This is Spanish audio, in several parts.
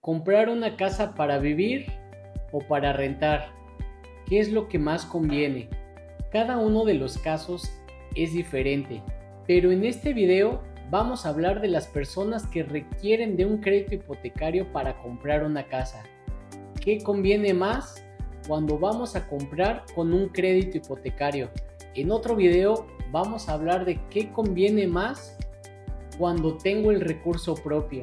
¿Comprar una casa para vivir o para rentar? ¿Qué es lo que más conviene? Cada uno de los casos es diferente, pero en este video vamos a hablar de las personas que requieren de un crédito hipotecario para comprar una casa. ¿Qué conviene más cuando vamos a comprar con un crédito hipotecario? En otro video vamos a hablar de qué conviene más cuando tengo el recurso propio.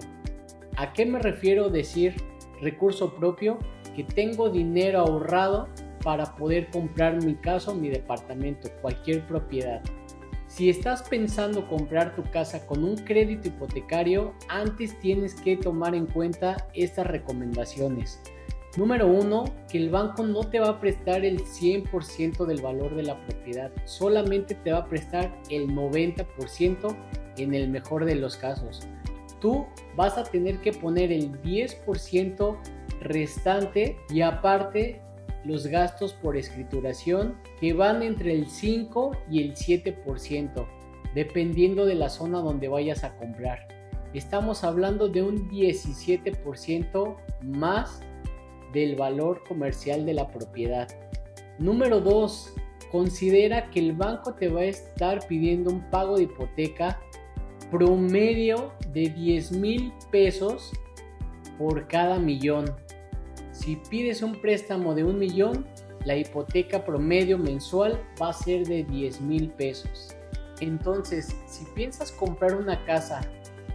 ¿A qué me refiero decir recurso propio? Que tengo dinero ahorrado para poder comprar mi casa o mi departamento, cualquier propiedad. Si estás pensando comprar tu casa con un crédito hipotecario, antes tienes que tomar en cuenta estas recomendaciones. Número 1, que el banco no te va a prestar el 100% del valor de la propiedad, solamente te va a prestar el 90% en el mejor de los casos. Tú vas a tener que poner el 10% restante y aparte los gastos por escrituración que van entre el 5 y el 7% dependiendo de la zona donde vayas a comprar. Estamos hablando de un 17% más del valor comercial de la propiedad. Número 2, considera que el banco te va a estar pidiendo un pago de hipoteca promedio de 10,000 pesos por cada millón. Si pides un préstamo de 1,000,000, la hipoteca promedio mensual va a ser de 10,000 pesos. Entonces, si piensas comprar una casa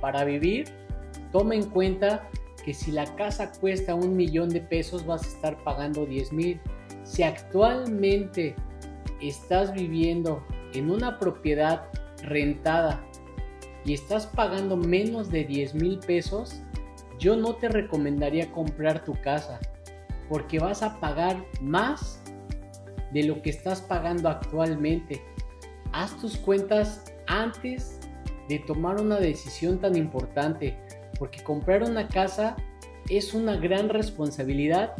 para vivir, toma en cuenta que si la casa cuesta 1,000,000 de pesos, vas a estar pagando 10,000. Si actualmente estás viviendo en una propiedad rentada y estás pagando menos de 10,000 pesos, yo no te recomendaría comprar tu casa porque vas a pagar más de lo que estás pagando actualmente. Haz tus cuentas antes de tomar una decisión tan importante, porque comprar una casa es una gran responsabilidad,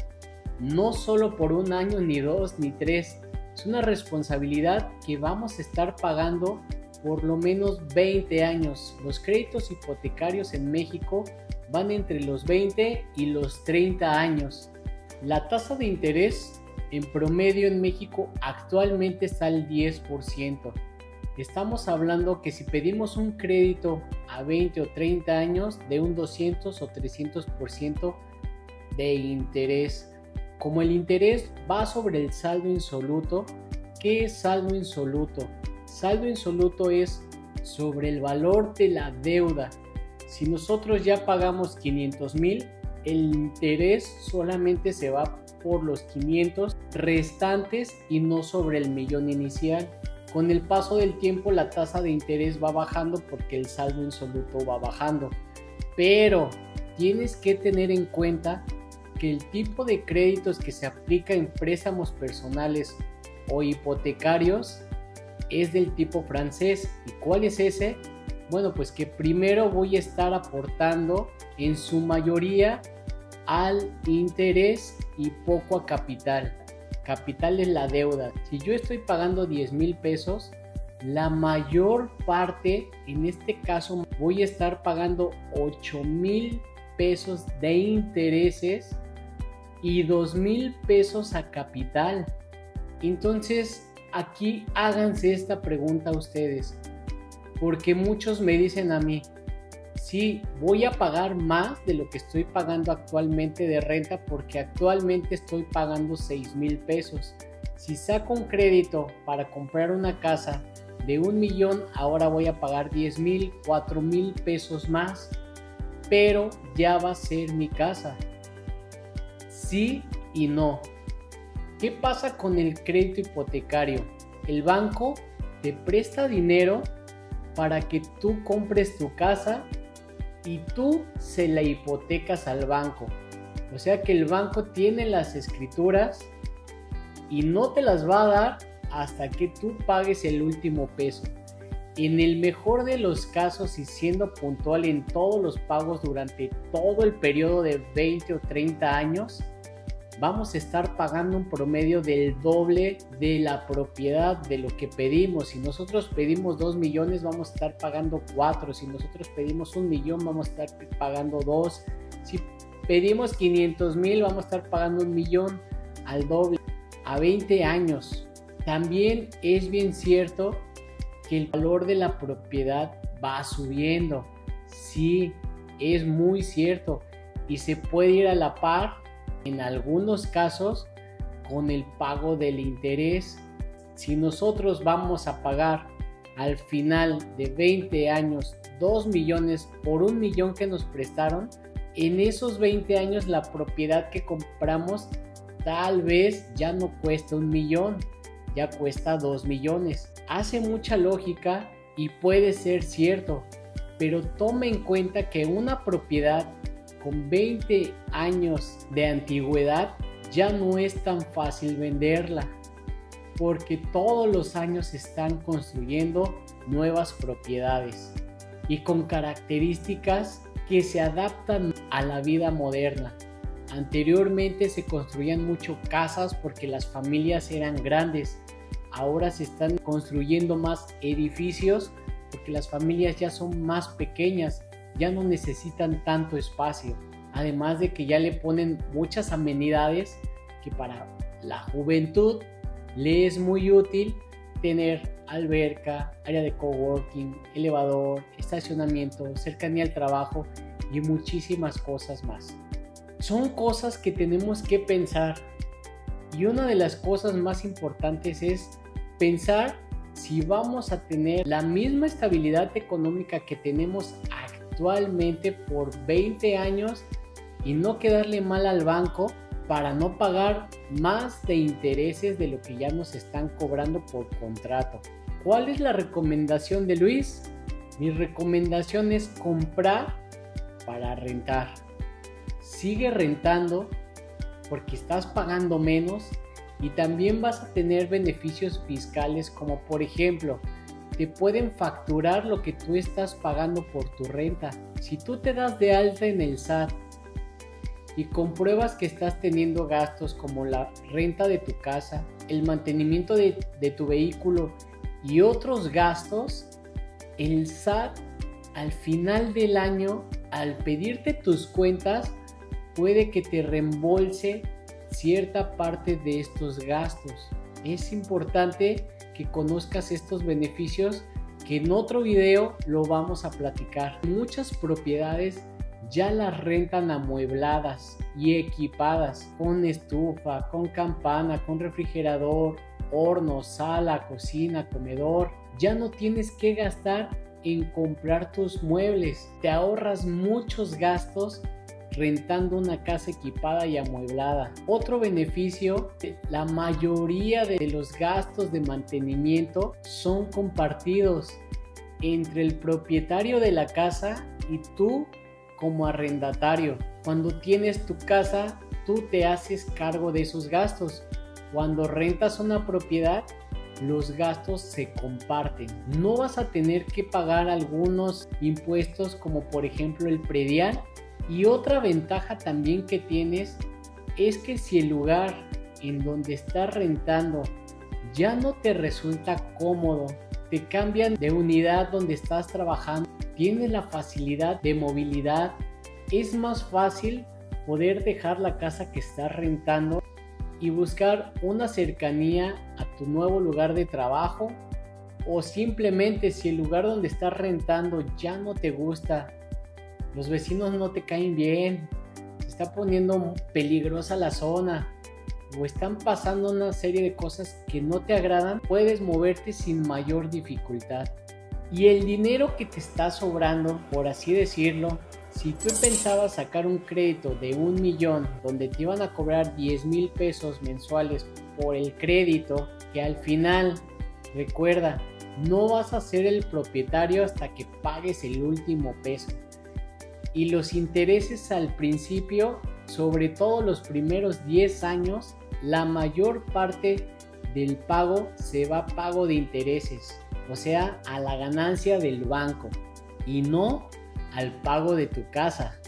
no solo por 1 año, ni 2, ni 3. Es una responsabilidad que vamos a estar pagando por lo menos 20 años. Los créditos hipotecarios en México van entre los 20 y los 30 años. La tasa de interés en promedio en México actualmente está al 10%. Estamos hablando que si pedimos un crédito a 20 o 30 años de un 200 o 300% de interés. Como el interés va sobre el saldo insoluto, ¿qué es saldo insoluto? Saldo insoluto es sobre el valor de la deuda. Si nosotros ya pagamos 500,000, el interés solamente se va por los 500 restantes y no sobre el 1,000,000 inicial. Con el paso del tiempo la tasa de interés va bajando porque el saldo insoluto va bajando. Pero tienes que tener en cuenta que el tipo de créditos que se aplica en préstamos personales o hipotecarios es del tipo francés. ¿Y cuál es ese? Bueno, pues que primero voy a estar aportando en su mayoría al interés y poco a capital. Capital es la deuda. Si yo estoy pagando 10,000 pesos, la mayor parte, en este caso, voy a estar pagando 8,000 pesos de intereses y 2,000 pesos a capital. Entonces, aquí háganse esta pregunta a ustedes, porque muchos me dicen a mí, sí, voy a pagar más de lo que estoy pagando actualmente de renta porque actualmente estoy pagando 6,000 pesos. Si saco un crédito para comprar una casa de 1,000,000, ahora voy a pagar 10,000, 4,000 pesos más, pero ya va a ser mi casa. Sí y no. ¿Qué pasa con el crédito hipotecario? El banco te presta dinero para que tú compres tu casa y tú se la hipotecas al banco. O sea que el banco tiene las escrituras y no te las va a dar hasta que tú pagues el último peso. En el mejor de los casos y siendo puntual en todos los pagos durante todo el periodo de 20 o 30 años, vamos a estar pagando un promedio del doble de la propiedad de lo que pedimos. Si nosotros pedimos 2 millones, vamos a estar pagando 4. Si nosotros pedimos 1 millón, vamos a estar pagando 2. Si pedimos 500,000, vamos a estar pagando 1,000,000 al doble a 20 años. También es bien cierto que el valor de la propiedad va subiendo. Sí, es muy cierto y se puede ir a la par en algunos casos con el pago del interés. Si nosotros vamos a pagar al final de 20 años 2 millones por 1,000,000 que nos prestaron, en esos 20 años la propiedad que compramos tal vez ya no cuesta 1,000,000, ya cuesta 2 millones. Hace mucha lógica y puede ser cierto, pero tome en cuenta que una propiedad con 20 años de antigüedad ya no es tan fácil venderla, porque todos los años se están construyendo nuevas propiedades y con características que se adaptan a la vida moderna. Anteriormente se construían mucho casas porque las familias eran grandes. Ahora se están construyendo más edificios porque las familias ya son más pequeñas, ya no necesitan tanto espacio. Además de que ya le ponen muchas amenidades que para la juventud le es muy útil tener alberca, área de coworking, elevador, estacionamiento, cercanía al trabajo y muchísimas cosas más. Son cosas que tenemos que pensar, y una de las cosas más importantes es pensar si vamos a tener la misma estabilidad económica que tenemos actualmente por 20 años y no quedarle mal al banco para no pagar más de intereses de lo que ya nos están cobrando por contrato. ¿Cuál es la recomendación de Luis? Mi recomendación es comprar para rentar. Sigue rentando porque estás pagando menos y también vas a tener beneficios fiscales, como por ejemplo, te pueden facturar lo que tú estás pagando por tu renta. Si tú te das de alta en el SAT y compruebas que estás teniendo gastos como la renta de tu casa, el mantenimiento de tu vehículo y otros gastos, el SAT al final del año, al pedirte tus cuentas, puede que te reembolse cierta parte de estos gastos. Es importante que conozcas estos beneficios, que en otro video lo vamos a platicar. Muchas propiedades ya las rentan amuebladas y equipadas con estufa, con campana, con refrigerador, horno, sala, cocina, comedor. Ya no tienes que gastar en comprar tus muebles. Te ahorras muchos gastos rentando una casa equipada y amueblada. Otro beneficio, la mayoría de los gastos de mantenimiento son compartidos entre el propietario de la casa y tú como arrendatario. Cuando tienes tu casa, tú te haces cargo de esos gastos. Cuando rentas una propiedad, los gastos se comparten. No vas a tener que pagar algunos impuestos, como por ejemplo el predial. Y otra ventaja también que tienes es que si el lugar en donde estás rentando ya no te resulta cómodo, te cambian de unidad donde estás trabajando, tienes la facilidad de movilidad, es más fácil poder dejar la casa que estás rentando y buscar una cercanía a tu nuevo lugar de trabajo, o simplemente si el lugar donde estás rentando ya no te gusta, los vecinos no te caen bien, se está poniendo peligrosa la zona o están pasando una serie de cosas que no te agradan, puedes moverte sin mayor dificultad. Y el dinero que te está sobrando, por así decirlo, si tú pensabas sacar un crédito de 1,000,000 donde te iban a cobrar 10,000 pesos mensuales por el crédito, que al final, recuerda, no vas a ser el propietario hasta que pagues el último peso. Y los intereses al principio, sobre todo los primeros 10 años, la mayor parte del pago se va a pago de intereses, o sea, a la ganancia del banco y no al pago de tu casa.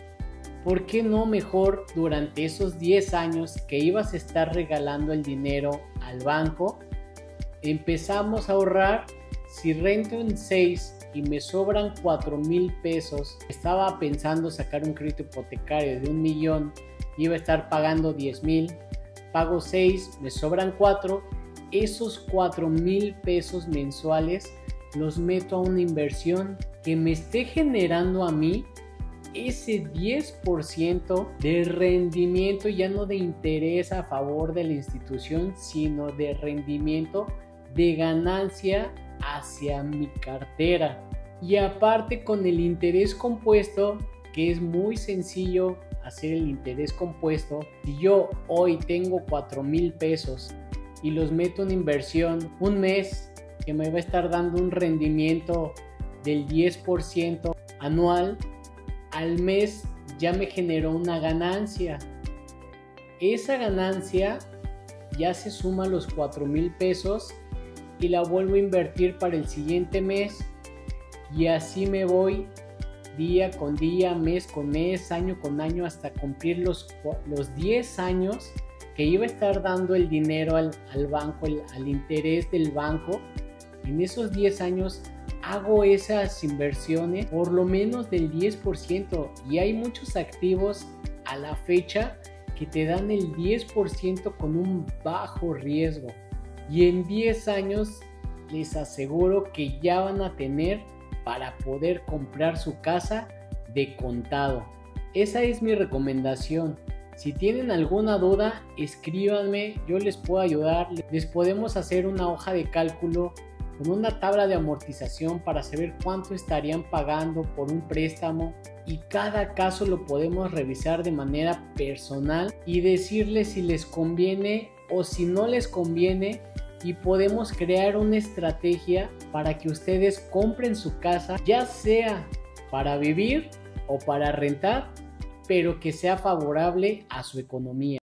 ¿Por qué no mejor durante esos 10 años que ibas a estar regalando el dinero al banco, empezamos a ahorrar? Si rento en 6 y me sobran 4,000 pesos. Estaba pensando sacar un crédito hipotecario de 1,000,000, iba a estar pagando 10,000, pago 6, me sobran 4. Esos 4,000 pesos mensuales los meto a una inversión que me esté generando a mí ese 10% de rendimiento, ya no de interés a favor de la institución, sino de rendimiento, de ganancia hacia mi cartera. Y aparte con el interés compuesto, que es muy sencillo hacer el interés compuesto. Si yo hoy tengo 4,000 pesos y los meto en inversión un mes, que me va a estar dando un rendimiento del 10% anual, al mes ya me generó una ganancia. Esa ganancia ya se suma a los 4,000 pesos y la vuelvo a invertir para el siguiente mes, y así me voy día con día, mes con mes, año con año, hasta cumplir los 10 años que iba a estar dando el dinero al banco, al interés del banco. En esos 10 años hago esas inversiones por lo menos del 10%, y hay muchos activos a la fecha que te dan el 10% con un bajo riesgo, y en 10 años les aseguro que ya van a tener para poder comprar su casa de contado. Esa es mi recomendación. Si tienen alguna duda, escríbanme, yo les puedo ayudar. Les podemos hacer una hoja de cálculo con una tabla de amortización para saber cuánto estarían pagando por un préstamo, y cada caso lo podemos revisar de manera personal y decirles si les conviene o si no les conviene, y podemos crear una estrategia para que ustedes compren su casa, ya sea para vivir o para rentar, pero que sea favorable a su economía.